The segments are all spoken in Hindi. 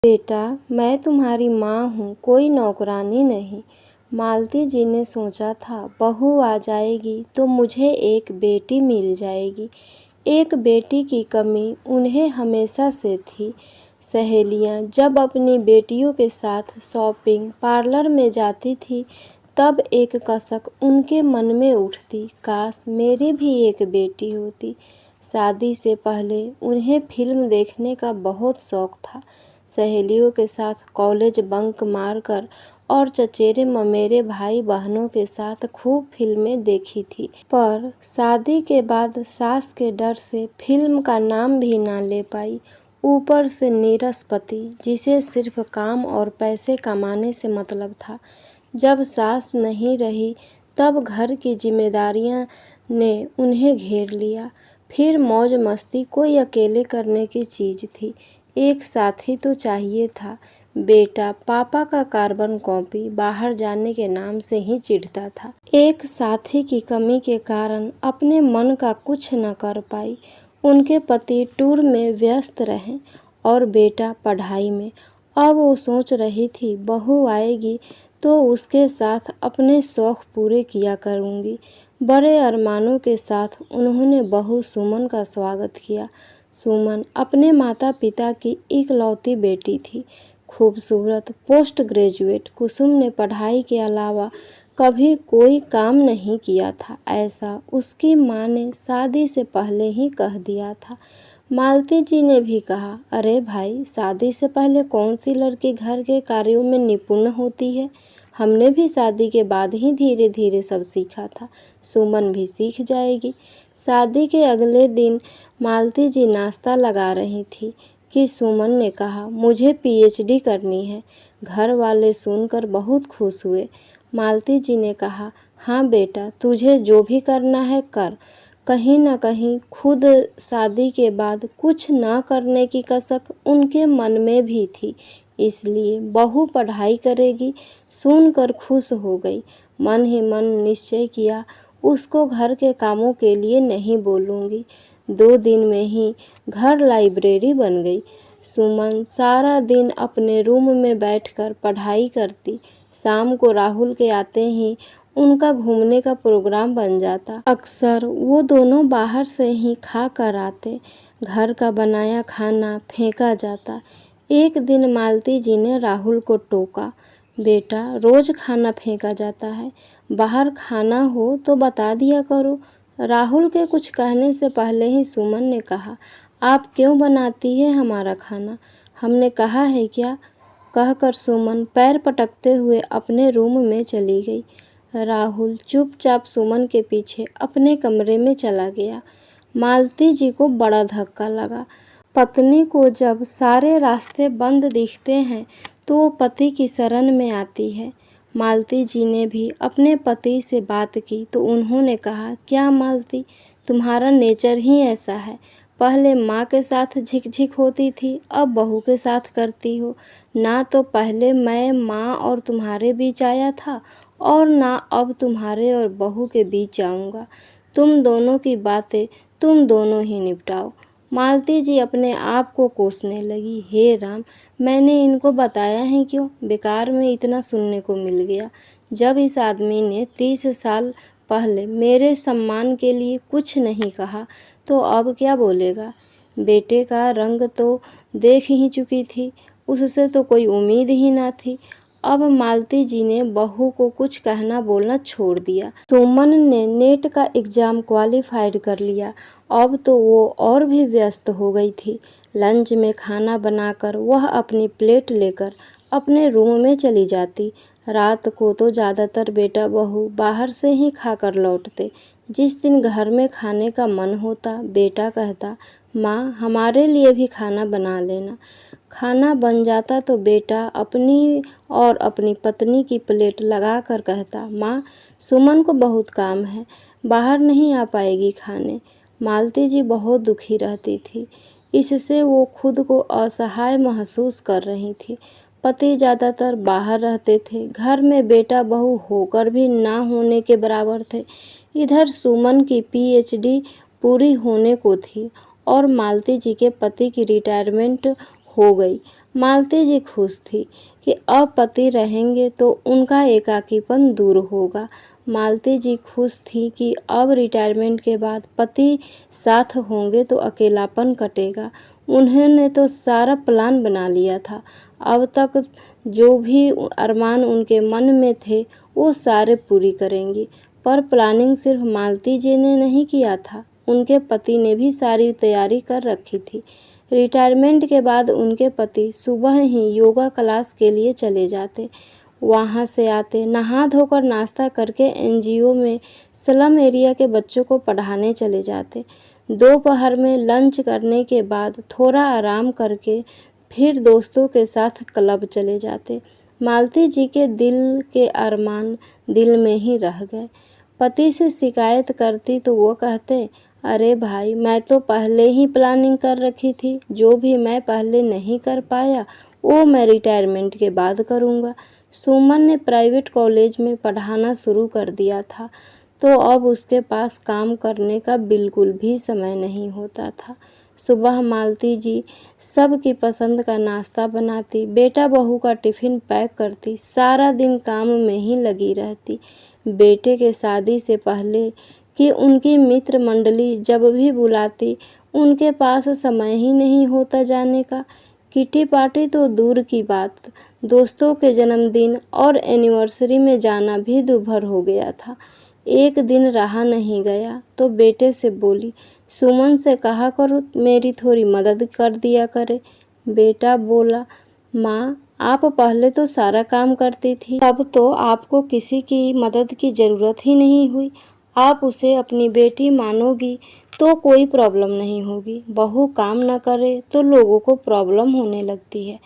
बेटा, मैं तुम्हारी माँ हूँ, कोई नौकरानी नहीं। मालती जी ने सोचा था बहू आ जाएगी तो मुझे एक बेटी मिल जाएगी। एक बेटी की कमी उन्हें हमेशा से थी। सहेलियाँ जब अपनी बेटियों के साथ शॉपिंग पार्लर में जाती थी तब एक कसक उनके मन में उठती, काश मेरी भी एक बेटी होती। शादी से पहले उन्हें फिल्म देखने का बहुत शौक था। सहेलियों के साथ कॉलेज बंक मारकर और चचेरे ममेरे भाई बहनों के साथ खूब फिल्में देखी थी। पर शादी के बाद सास के डर से फिल्म का नाम भी ना ले पाई। ऊपर से नीरस पति, जिसे सिर्फ काम और पैसे कमाने से मतलब था। जब सास नहीं रही तब घर की जिम्मेदारियां ने उन्हें घेर लिया। फिर मौज मस्ती कोई अकेले करने की चीज़ थी। एक साथी तो चाहिए था। बेटा पापा का कार्बन कॉपी बाहर जाने के नाम से ही चिढ़ता था। एक साथी की कमी के कारण अपने मन का कुछ न कर पाई। उनके पति टूर में व्यस्त रहे और बेटा पढ़ाई में। अब वो सोच रही थी बहू आएगी तो उसके साथ अपने शौक पूरे किया करूँगी। बड़े अरमानों के साथ उन्होंने बहू सुमन का स्वागत किया। सुमन अपने माता पिता की इकलौती बेटी थी। खूबसूरत पोस्ट ग्रेजुएट कुसुम ने पढ़ाई के अलावा कभी कोई काम नहीं किया था, ऐसा उसकी माँ ने शादी से पहले ही कह दिया था। मालती जी ने भी कहा, अरे भाई, शादी से पहले कौन सी लड़की घर के कार्यों में निपुण होती है। हमने भी शादी के बाद ही धीरे धीरे सब सीखा था। सुमन भी सीख जाएगी। शादी के अगले दिन मालती जी नाश्ता लगा रही थी कि सुमन ने कहा, मुझे पीएचडी करनी है। घर वाले सुनकर बहुत खुश हुए। मालती जी ने कहा, हाँ बेटा, तुझे जो भी करना है कर। कहीं न कहीं खुद शादी के बाद कुछ ना करने की कसक उनके मन में भी थी। इसलिए बहू पढ़ाई करेगी सुनकर खुश हो गई। मन ही मन निश्चय किया, उसको घर के कामों के लिए नहीं बोलूँगी। 2 दिन में ही घर लाइब्रेरी बन गई। सुमन सारा दिन अपने रूम में बैठकर पढ़ाई करती। शाम को राहुल के आते ही उनका घूमने का प्रोग्राम बन जाता। अक्सर वो दोनों बाहर से ही खा कर आते। घर का बनाया खाना फेंका जाता। एक दिन मालती जी ने राहुल को टोका, बेटा, रोज खाना फेंका जाता है, बाहर खाना हो तो बता दिया करो। राहुल के कुछ कहने से पहले ही सुमन ने कहा, आप क्यों बनाती है हमारा खाना, हमने कहा है क्या। कहकर सुमन पैर पटकते हुए अपने रूम में चली गई। राहुल चुपचाप सुमन के पीछे अपने कमरे में चला गया। मालती जी को बड़ा धक्का लगा। पत्नी को जब सारे रास्ते बंद दिखते हैं तो वो पति की शरण में आती है। मालती जी ने भी अपने पति से बात की तो उन्होंने कहा, क्या मालती, तुम्हारा नेचर ही ऐसा है। पहले माँ के साथ झिकझिक होती थी, अब बहू के साथ करती हो। ना तो पहले मैं माँ और तुम्हारे बीच आया था और ना अब तुम्हारे और बहू के बीच आऊँगा। तुम दोनों की बातें तुम दोनों ही निपटाओ। मालती जी अपने आप को कोसने लगी, हे राम, मैंने इनको बताया है क्यों, बेकार में इतना सुनने को मिल गया। जब इस आदमी ने 30 साल पहले मेरे सम्मान के लिए कुछ नहीं कहा तो अब क्या बोलेगा। बेटे का रंग तो देख ही चुकी थी, उससे तो कोई उम्मीद ही ना थी। अब मालती जी ने बहू को कुछ कहना बोलना छोड़ दिया। सुमन ने नेट का एग्ज़ाम क्वालिफाइड कर लिया। अब तो वो और भी व्यस्त हो गई थी। लंच में खाना बनाकर वह अपनी प्लेट लेकर अपने रूम में चली जाती। रात को तो ज़्यादातर बेटा बहू बाहर से ही खाकर लौटते। जिस दिन घर में खाने का मन होता, बेटा कहता, माँ, हमारे लिए भी खाना बना लेना। खाना बन जाता तो बेटा अपनी और अपनी पत्नी की प्लेट लगा कर कहता, माँ, सुमन को बहुत काम है, बाहर नहीं आ पाएगी खाने। मालती जी बहुत दुखी रहती थी। इससे वो खुद को असहाय महसूस कर रही थी। पति ज़्यादातर बाहर रहते थे, घर में बेटा बहू होकर भी ना होने के बराबर थे। इधर सुमन की पीएचडी पूरी होने को थी और मालती जी के पति की रिटायरमेंट हो गई। मालती जी खुश थी कि अब पति रहेंगे तो उनका एकाकीपन दूर होगा। मालती जी खुश थी कि अब रिटायरमेंट के बाद पति साथ होंगे तो अकेलापन कटेगा। उन्होंने तो सारा प्लान बना लिया था। अब तक जो भी अरमान उनके मन में थे वो सारे पूरी करेंगी। पर प्लानिंग सिर्फ मालती जी ने नहीं किया था, उनके पति ने भी सारी तैयारी कर रखी थी। रिटायरमेंट के बाद उनके पति सुबह ही योगा क्लास के लिए चले जाते। वहाँ से आते, नहा धोकर नाश्ता करके एनजीओ में स्लम एरिया के बच्चों को पढ़ाने चले जाते। दोपहर में लंच करने के बाद थोड़ा आराम करके फिर दोस्तों के साथ क्लब चले जाते। मालती जी के दिल के अरमान दिल में ही रह गए। पति से शिकायत करती तो वो कहते, अरे भाई, मैं तो पहले ही प्लानिंग कर रखी थी, जो भी मैं पहले नहीं कर पाया वो मैं रिटायरमेंट के बाद करूँगा। सुमन ने प्राइवेट कॉलेज में पढ़ाना शुरू कर दिया था तो अब उसके पास काम करने का बिल्कुल भी समय नहीं होता था। सुबह मालती जी सबकी पसंद का नाश्ता बनाती, बेटा बहू का टिफ़िन पैक करती, सारा दिन काम में ही लगी रहती। बेटे के शादी से पहले कि उनकी मित्र मंडली जब भी बुलाती उनके पास समय ही नहीं होता जाने का। किटी पार्टी तो दूर की बात, दोस्तों के जन्मदिन और एनिवर्सरी में जाना भी दूभर हो गया था। एक दिन रहा नहीं गया तो बेटे से बोली, सुमन से कहा करो मेरी थोड़ी मदद कर दिया करे। बेटा बोला, माँ आप पहले तो सारा काम करती थी, अब तो आपको किसी की मदद की ज़रूरत ही नहीं हुई। आप उसे अपनी बेटी मानोगी तो कोई प्रॉब्लम नहीं होगी। बहू काम न करे तो लोगों को प्रॉब्लम होने लगती है।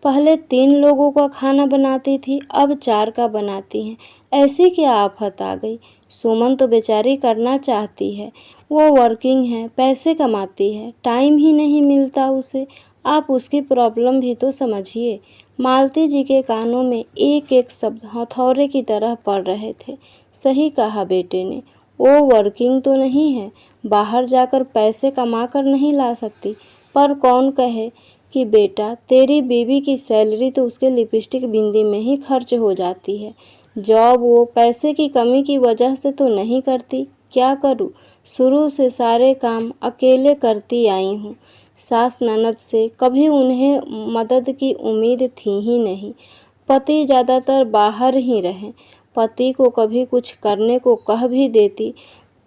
पहले 3 लोगों का खाना बनाती थी, अब 4 का बनाती हैं। ऐसी क्या आफत आ गई? सुमन तो बेचारी करना चाहती है, वो वर्किंग है, पैसे कमाती है, टाइम ही नहीं मिलता उसे। आप उसकी प्रॉब्लम भी तो समझिए। मालती जी के कानों में एक एक शब्द हथौड़े की तरह पड़ रहे थे। सही कहा बेटे ने, वो वर्किंग तो नहीं है, बाहर जाकर पैसे कमा कर नहीं ला सकती, पर कौन कहे कि बेटा तेरी बीवी की सैलरी तो उसके लिपस्टिक बिंदी में ही खर्च हो जाती है। जॉब वो पैसे की कमी की वजह से तो नहीं करती। क्या करूँ, शुरू से सारे काम अकेले करती आई हूँ। सास ननद से कभी उन्हें मदद की उम्मीद थी ही नहीं। पति ज़्यादातर बाहर ही रहे। पति को कभी कुछ करने को कह भी देती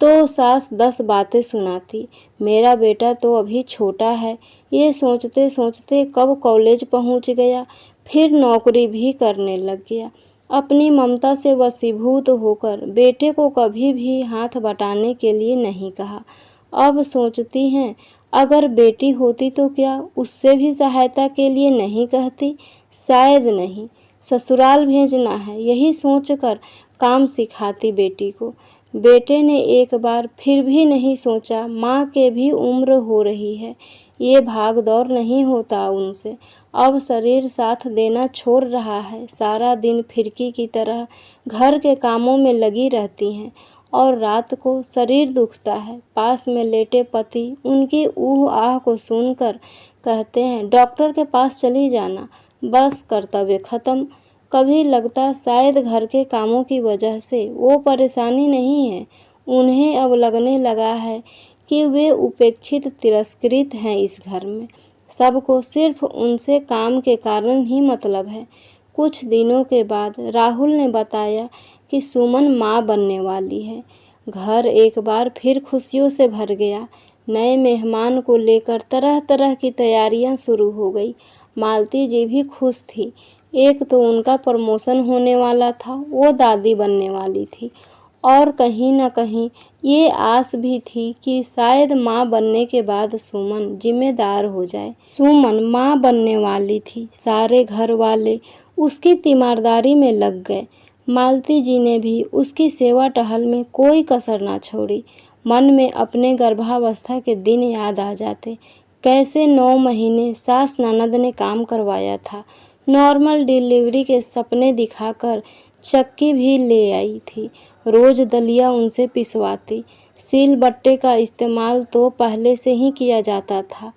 तो सास 10 बातें सुनाती। मेरा बेटा तो अभी छोटा है, ये सोचते सोचते कब कॉलेज पहुंच गया, फिर नौकरी भी करने लग गया। अपनी ममता से वशीभूत होकर बेटे को कभी भी हाथ बटाने के लिए नहीं कहा। अब सोचती हैं, अगर बेटी होती तो क्या उससे भी सहायता के लिए नहीं कहती? शायद नहीं, ससुराल भेजना है यही सोचकर काम सिखाती बेटी को। बेटे ने एक बार फिर भी नहीं सोचा, माँ के भी उम्र हो रही है, ये भाग दौड़ नहीं होता उनसे। अब शरीर साथ देना छोड़ रहा है, सारा दिन फिरकी की तरह घर के कामों में लगी रहती हैं और रात को शरीर दुखता है। पास में लेटे पति उनकी ऊह आह को सुनकर कहते हैं, डॉक्टर के पास चली जाना, बस कर्तव्य खत्म। कभी लगता शायद घर के कामों की वजह से वो परेशानी नहीं है, उन्हें अब लगने लगा है कि वे उपेक्षित तिरस्कृत हैं इस घर में। सबको सिर्फ उनसे काम के कारण ही मतलब है। कुछ दिनों के बाद राहुल ने बताया कि सुमन माँ बनने वाली है। घर एक बार फिर खुशियों से भर गया। नए मेहमान को लेकर तरह तरह की तैयारियां शुरू हो गई। मालती जी भी खुश थी। एक तो उनका प्रमोशन होने वाला था, वो दादी बनने वाली थी, और कहीं न कहीं ये आस भी थी कि शायद माँ बनने के बाद सुमन जिम्मेदार हो जाए। सुमन माँ बनने वाली थी, सारे घर वाले उसकी तीमारदारी में लग गए। मालती जी ने भी उसकी सेवा टहल में कोई कसर ना छोड़ी। मन में अपने गर्भावस्था के दिन याद आ जाते, कैसे 9 महीने सास ननद ने काम करवाया था। नॉर्मल डिलीवरी के सपने दिखाकर चक्की भी ले आई थी। रोज दलिया उनसे पिसवाती। सिल बट्टे का इस्तेमाल तो पहले से ही किया जाता था।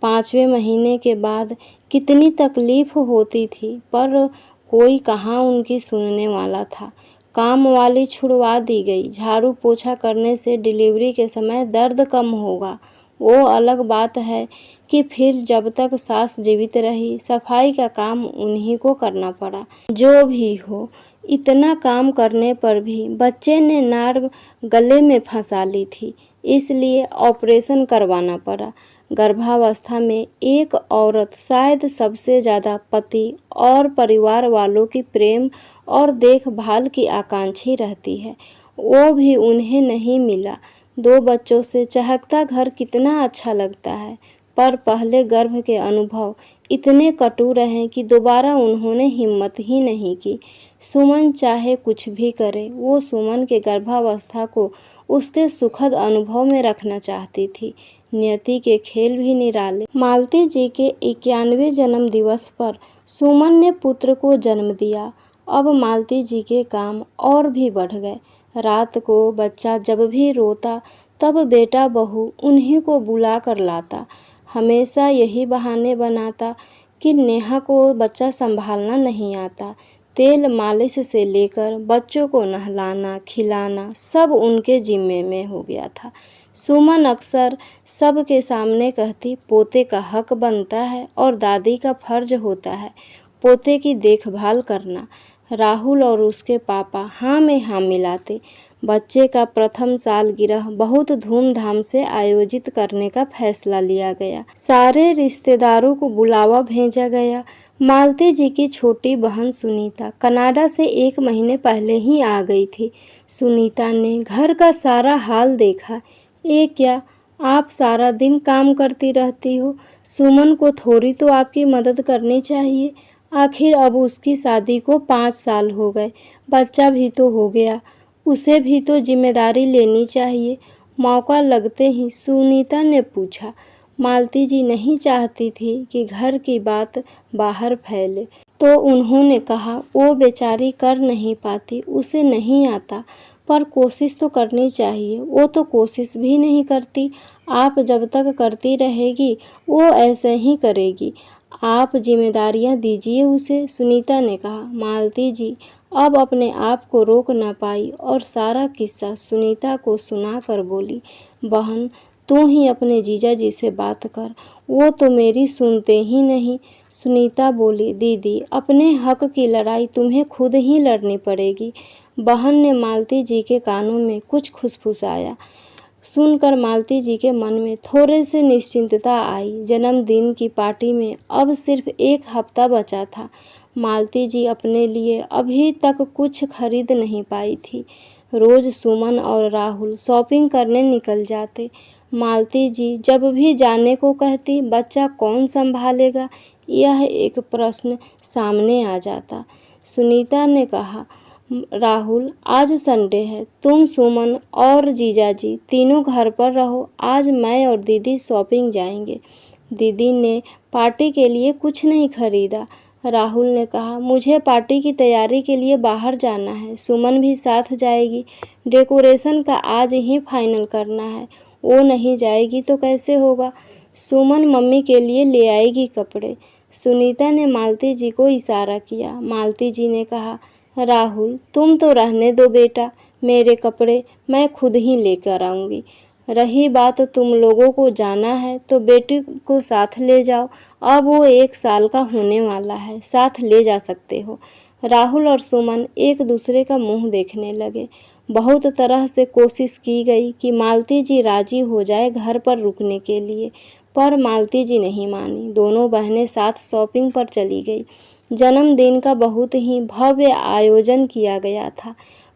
5वें महीने के बाद कितनी तकलीफ होती थी, पर कोई कहाँ उनकी सुनने वाला था। काम वाली छुड़वा दी गई। झाड़ू पोछा करने से डिलीवरी के समय दर्द कम होगा, वो अलग बात है कि फिर जब तक सास जीवित रही सफाई का काम उन्हीं को करना पड़ा। जो भी हो, इतना काम करने पर भी बच्चे ने नाड़ गले में फंसा ली थी, इसलिए ऑपरेशन करवाना पड़ा। गर्भावस्था में एक औरत शायद सबसे ज़्यादा पति और परिवार वालों की प्रेम और देखभाल की आकांक्षी रहती है, वो भी उन्हें नहीं मिला। 2 बच्चों से चहकता घर कितना अच्छा लगता है, पर पहले गर्भ के अनुभव इतने कटु रहे कि दोबारा उन्होंने हिम्मत ही नहीं की। सुमन चाहे कुछ भी करे, वो सुमन के गर्भावस्था को उसके सुखद अनुभव में रखना चाहती थी। नियति के खेल भी निराले। मालती जी के 91वें जन्म दिवस पर सुमन ने पुत्र को जन्म दिया। अब मालती जी के काम और भी बढ़ गए। रात को बच्चा जब भी रोता तब बेटा बहू उन्हीं को बुला कर लाता। हमेशा यही बहाने बनाता कि नेहा को बच्चा संभालना नहीं आता। तेल मालिश से लेकर बच्चों को नहलाना खिलाना सब उनके जिम्मे में हो गया था। सुमन अक्सर सबके सामने कहती, पोते का हक बनता है और दादी का फर्ज होता है पोते की देखभाल करना। राहुल और उसके पापा हाँ में हाँ मिलाते। बच्चे का प्रथम सालगिरह बहुत धूमधाम से आयोजित करने का फैसला लिया गया। सारे रिश्तेदारों को बुलावा भेजा गया। मालती जी की छोटी बहन सुनीता कनाडा से 1 महीने पहले ही आ गई थी। सुनीता ने घर का सारा हाल देखा। ये क्या, आप सारा दिन काम करती रहती हो, सुमन को थोड़ी तो आपकी मदद करनी चाहिए। आखिर अब उसकी शादी को 5 साल हो गए, बच्चा भी तो हो गया, उसे भी तो जिम्मेदारी लेनी चाहिए। मौका लगते ही सुनीता ने पूछा। मालती जी नहीं चाहती थी कि घर की बात बाहर फैले, तो उन्होंने कहा वो बेचारी कर नहीं पाती, उसे नहीं आता, पर कोशिश तो करनी चाहिए। वो तो कोशिश भी नहीं करती, आप जब तक करती रहेगी वो ऐसे ही करेगी। आप जिम्मेदारियां दीजिए उसे, सुनीता ने कहा। मालती जी अब अपने आप को रोक ना पाई और सारा किस्सा सुनीता को सुना कर बोली, बहन तू ही अपने जीजा जी से बात कर, वो तो मेरी सुनते ही नहीं। सुनीता बोली, दीदी अपने हक की लड़ाई तुम्हें खुद ही लड़नी पड़ेगी। बहन ने मालती जी के कानों में कुछ फुसफुसाया। सुनकर मालती जी के मन में थोड़े से निश्चिंतता आई। जन्मदिन की पार्टी में अब सिर्फ 1 हफ्ता बचा था। मालती जी अपने लिए अभी तक कुछ खरीद नहीं पाई थी। रोज सुमन और राहुल शॉपिंग करने निकल जाते। मालती जी जब भी जाने को कहती, बच्चा कौन संभालेगा, यह एक प्रश्न सामने आ जाता। सुनीता ने कहा, राहुल आज संडे है, तुम सुमन और जीजाजी तीनों घर पर रहो, आज मैं और दीदी शॉपिंग जाएंगे। दीदी ने पार्टी के लिए कुछ नहीं खरीदा। राहुल ने कहा, मुझे पार्टी की तैयारी के लिए बाहर जाना है, सुमन भी साथ जाएगी। डेकोरेशन का आज ही फाइनल करना है, वो नहीं जाएगी तो कैसे होगा। सुमन मम्मी के लिए ले आएगी कपड़े। सुनीता ने मालती जी को इशारा किया। मालती जी ने कहा, राहुल तुम तो रहने दो बेटा, मेरे कपड़े मैं खुद ही लेकर आऊँगी। रही बात तुम लोगों को जाना है तो बेटी को साथ ले जाओ, अब वो 1 साल का होने वाला है, साथ ले जा सकते हो। राहुल और सुमन एक दूसरे का मुंह देखने लगे। बहुत तरह से कोशिश की गई कि मालती जी राजी हो जाए घर पर रुकने के लिए, पर मालती जी नहीं मानी। दोनों बहनें साथ शॉपिंग पर चली गई। जन्मदिन का बहुत ही भव्य आयोजन किया गया था।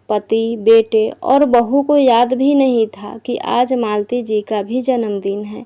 पति, बेटे और बहू को याद भी नहीं था कि आज मालती जी का भी जन्मदिन है।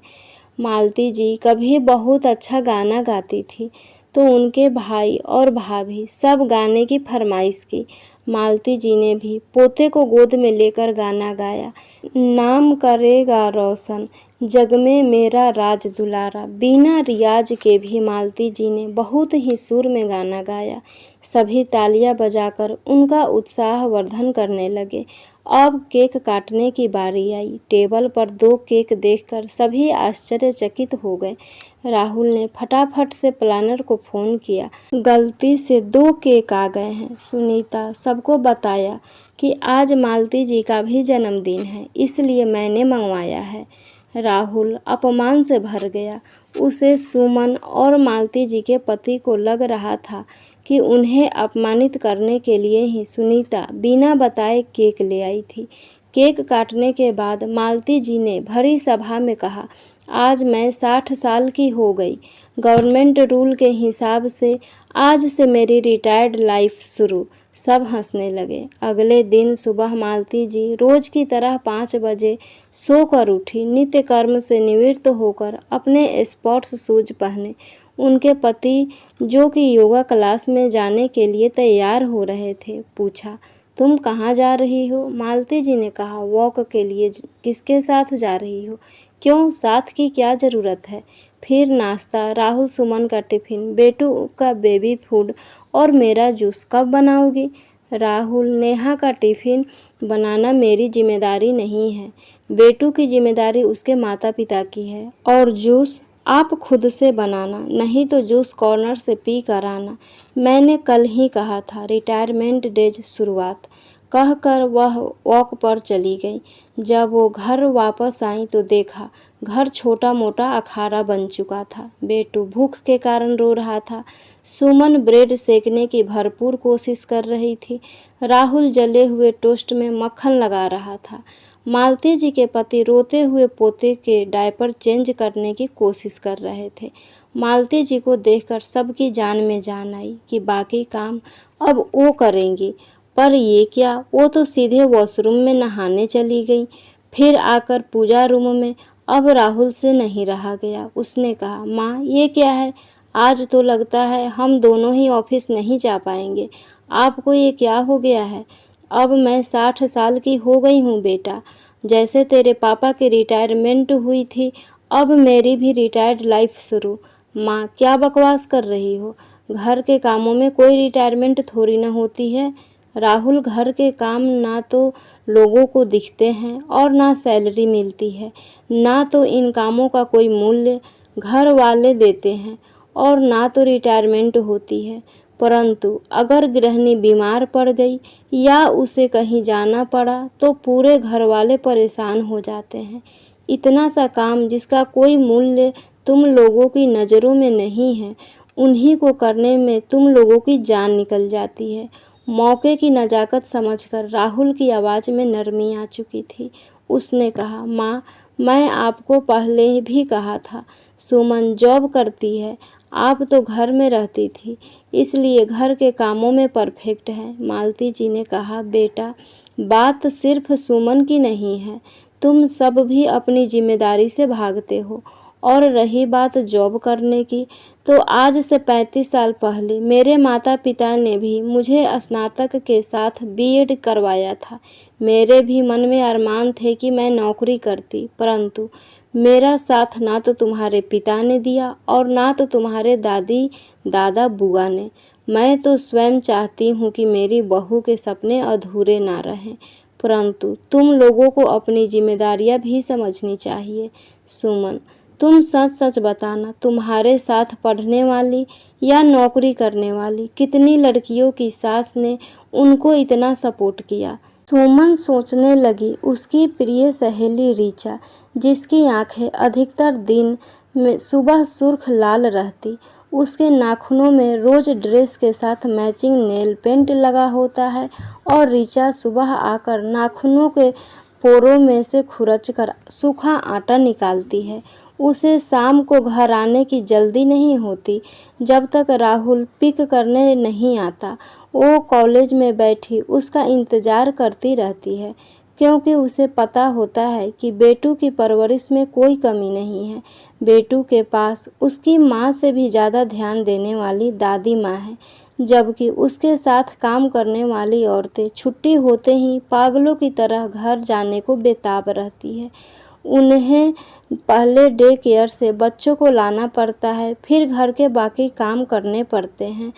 मालती जी कभी बहुत अच्छा गाना गाती थी, तो उनके भाई और भाभी सब गाने की फरमाइश की। मालती जी ने भी पोते को गोद में लेकर गाना गाया, नाम करेगा रोशन जग में मेरा राज दुलारा। बिना रियाज के भी मालती जी ने बहुत ही सुर में गाना गाया। सभी तालियां बजाकर उनका उत्साह वर्धन करने लगे। अब केक काटने की बारी आई। टेबल पर 2 केक देखकर सभी आश्चर्यचकित हो गए। राहुल ने फटाफट से प्लानर को फ़ोन किया। गलती से 2 केक आ गए हैं। सुनीता सबको बताया कि आज मालती जी का भी जन्मदिन है, इसलिए मैंने मंगवाया है। राहुल अपमान से भर गया। उसे सुमन और मालती जी के पति को लग रहा था कि उन्हें अपमानित करने के लिए ही सुनीता बिना बताए केक ले आई थी। केक काटने के बाद मालती जी ने भरी सभा में कहा, आज मैं 60 साल की हो गई। गवर्नमेंट रूल के हिसाब से आज से मेरी रिटायर्ड लाइफ शुरू। सब हंसने लगे। अगले दिन सुबह मालती जी रोज की तरह 5 बजे सोकर उठी। नित्य कर्म से निवृत्त होकर अपने स्पोर्ट्स शूज पहने उनके पति, जो कि योगा क्लास में जाने के लिए तैयार हो रहे थे, पूछा, तुम कहाँ जा रही हो? मालती जी ने कहा, वॉक के लिए। किसके साथ जा रही हो? क्यों, साथ की क्या ज़रूरत है? फिर नाश्ता, राहुल सुमन का टिफ़िन, बेटू का बेबी फूड और मेरा जूस कब बनाओगी? राहुल, नेहा का टिफ़िन बनाना मेरी जिम्मेदारी नहीं है। बेटू की जिम्मेदारी उसके माता पिता की है। और जूस आप खुद से बनाना, नहीं तो जूस कॉर्नर से पी कर आना। मैंने कल ही कहा था, रिटायरमेंट डेज शुरुआत, कहकर वह वॉक पर चली गई। जब वो घर वापस आई तो देखा घर छोटा मोटा अखाड़ा बन चुका था। बेटू भूख के कारण रो रहा था। सुमन ब्रेड सेकने की भरपूर कोशिश कर रही थी। राहुल जले हुए टोस्ट में मक्खन लगा रहा था। मालती जी के पति रोते हुए पोते के डायपर चेंज करने की कोशिश कर रहे थे। मालती जी को देखकर सबकी जान में जान आई कि बाकी काम अब वो करेंगी, पर ये क्या, वो तो सीधे वॉशरूम में नहाने चली गई। फिर आकर पूजा रूम में अब राहुल से नहीं रहा गया। उसने कहा, माँ ये क्या है? आज तो लगता है हम दोनों ही ऑफिस नहीं जा पाएंगे। आपको ये क्या हो गया है? अब मैं 60 साल की हो गई हूँ बेटा। जैसे तेरे पापा की रिटायरमेंट हुई थी, अब मेरी भी रिटायर्ड लाइफ शुरू। माँ क्या बकवास कर रही हो? घर के कामों में कोई रिटायरमेंट थोड़ी ना होती है। राहुल, घर के काम ना तो लोगों को दिखते हैं और ना सैलरी मिलती है, ना तो इन कामों का कोई मूल्य घर वाले देते हैं और ना तो रिटायरमेंट होती है। परंतु अगर गृहिणी बीमार पड़ गई या उसे कहीं जाना पड़ा तो पूरे घर वाले परेशान हो जाते हैं। इतना सा काम जिसका कोई मूल्य तुम लोगों की नज़रों में नहीं है, उन्हीं को करने में तुम लोगों की जान निकल जाती है। मौके की नज़ाकत समझकर राहुल की आवाज़ में नरमी आ चुकी थी। उसने कहा, माँ मैं आपको पहले भी कहा था, सुमन जॉब करती है, आप तो घर में रहती थी, इसलिए घर के कामों में परफेक्ट है। मालती जी ने कहा, बेटा बात सिर्फ सुमन की नहीं है, तुम सब भी अपनी जिम्मेदारी से भागते हो। और रही बात जॉब करने की, तो आज से 35 साल पहले मेरे माता पिता ने भी मुझे स्नातक के साथ बीएड करवाया था। मेरे भी मन में अरमान थे कि मैं नौकरी करती, परंतु मेरा साथ ना तो तुम्हारे पिता ने दिया और ना तो तुम्हारे दादी दादा बुआ ने। मैं तो स्वयं चाहती हूँ कि मेरी बहू के सपने अधूरे ना रहें, परंतु तुम लोगों को अपनी जिम्मेदारियाँ भी समझनी चाहिए। सुमन, तुम सच सच बताना, तुम्हारे साथ पढ़ने वाली या नौकरी करने वाली कितनी लड़कियों की सास ने उनको इतना सपोर्ट किया? सुमन सोचने लगी, उसकी प्रिय सहेली रीचा, जिसकी आंखें अधिकतर दिन में सुबह सुर्ख लाल रहती, उसके नाखूनों में रोज ड्रेस के साथ मैचिंग नेल पेंट लगा होता है और रीचा सुबह आकर नाखूनों के पोरों में से खुरच कर सूखा आटा निकालती है। उसे शाम को घर आने की जल्दी नहीं होती जब तक राहुल पिक करने नहीं आता। वो कॉलेज में बैठी उसका इंतज़ार करती रहती है, क्योंकि उसे पता होता है कि बेटू की परवरिश में कोई कमी नहीं है। बेटू के पास उसकी माँ से भी ज़्यादा ध्यान देने वाली दादी माँ है, जबकि उसके साथ काम करने वाली औरतें छुट्टी होते ही पागलों की तरह घर जाने को बेताब रहती है। उन्हें पहले डे केयर से बच्चों को लाना पड़ता है, फिर घर के बाकी काम करने पड़ते हैं।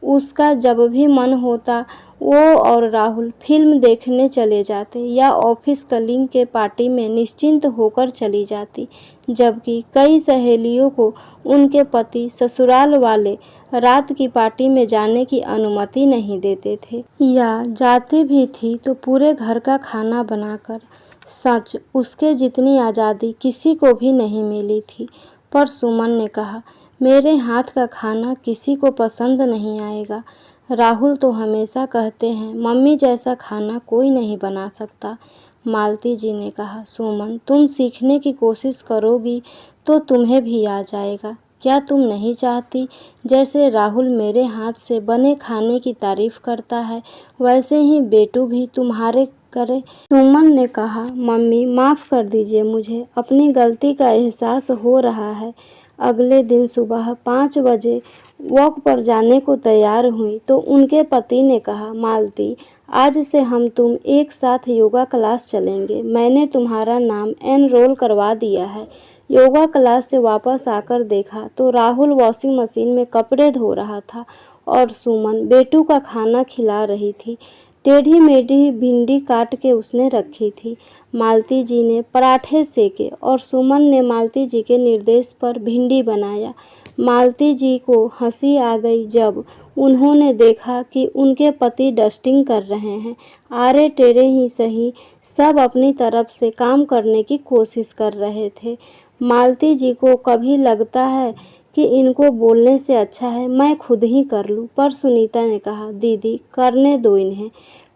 उसका जब भी मन होता वो और राहुल फिल्म देखने चले जाते या ऑफिस कलीग के पार्टी में निश्चिंत होकर चली जाती, जबकि कई सहेलियों को उनके पति ससुराल वाले रात की पार्टी में जाने की अनुमति नहीं देते थे, या जाती भी थी तो पूरे घर का खाना बनाकर। सच, उसके जितनी आज़ादी किसी को भी नहीं मिली थी। पर सुमन ने कहा, मेरे हाथ का खाना किसी को पसंद नहीं आएगा। राहुल तो हमेशा कहते हैं मम्मी जैसा खाना कोई नहीं बना सकता। मालती जी ने कहा, सुमन, तुम सीखने की कोशिश करोगी तो तुम्हें भी आ जाएगा। क्या तुम नहीं चाहती जैसे राहुल मेरे हाथ से बने खाने की तारीफ करता है वैसे ही बेटू भी तुम्हारे करे? सुमन ने कहा, मम्मी माफ़ कर दीजिए, मुझे अपनी गलती का एहसास हो रहा है। अगले दिन सुबह 5 बजे वॉक पर जाने को तैयार हुई तो उनके पति ने कहा, मालती, आज से हम तुम एक साथ योगा क्लास चलेंगे। मैंने तुम्हारा नाम एनरोल करवा दिया है। योगा क्लास से वापस आकर देखा तो राहुल वॉशिंग मशीन में कपड़े धो रहा था और सुमन बेटू का खाना खिला रही थी। टेढ़ी मेढ़ी भिंडी काट के उसने रखी थी। मालती जी ने पराठे सेके और सुमन ने मालती जी के निर्देश पर भिंडी बनाया। मालती जी को हंसी आ गई जब उन्होंने देखा कि उनके पति डस्टिंग कर रहे हैं। आरे टेढ़े ही सही, सब अपनी तरफ से काम करने की कोशिश कर रहे थे। मालती जी को कभी लगता है कि इनको बोलने से अच्छा है मैं खुद ही कर लूं, पर सुनीता ने कहा, दीदी करने दो इन्हें,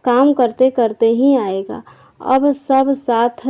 काम करते करते ही आएगा। अब सब साथ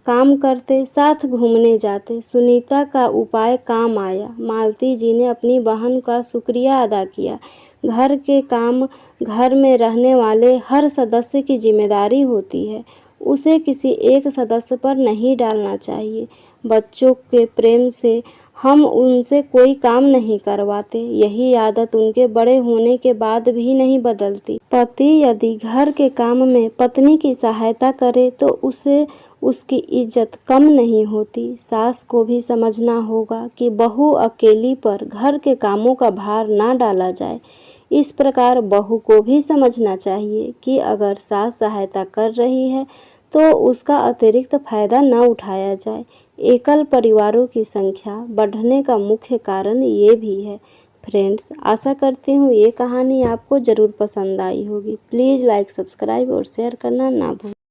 काम करते, साथ घूमने जाते। सुनीता का उपाय काम आया। मालती जी ने अपनी बहन का शुक्रिया अदा किया। घर के काम घर में रहने वाले हर सदस्य की जिम्मेदारी होती है, उसे किसी एक सदस्य पर नहीं डालना चाहिए। बच्चों के प्रेम से हम उनसे कोई काम नहीं करवाते, यही आदत उनके बड़े होने के बाद भी नहीं बदलती। पति यदि घर के काम में पत्नी की सहायता करे तो उसे उसकी इज्जत कम नहीं होती। सास को भी समझना होगा कि बहू अकेली पर घर के कामों का भार ना डाला जाए। इस प्रकार बहू को भी समझना चाहिए कि अगर सास सहायता कर रही है तो उसका अतिरिक्त फायदा न उठाया जाए। एकल परिवारों की संख्या बढ़ने का मुख्य कारण ये भी है। फ्रेंड्स, आशा करती हूँ ये कहानी आपको ज़रूर पसंद आई होगी। प्लीज़ लाइक, सब्सक्राइब और शेयर करना ना भूलें।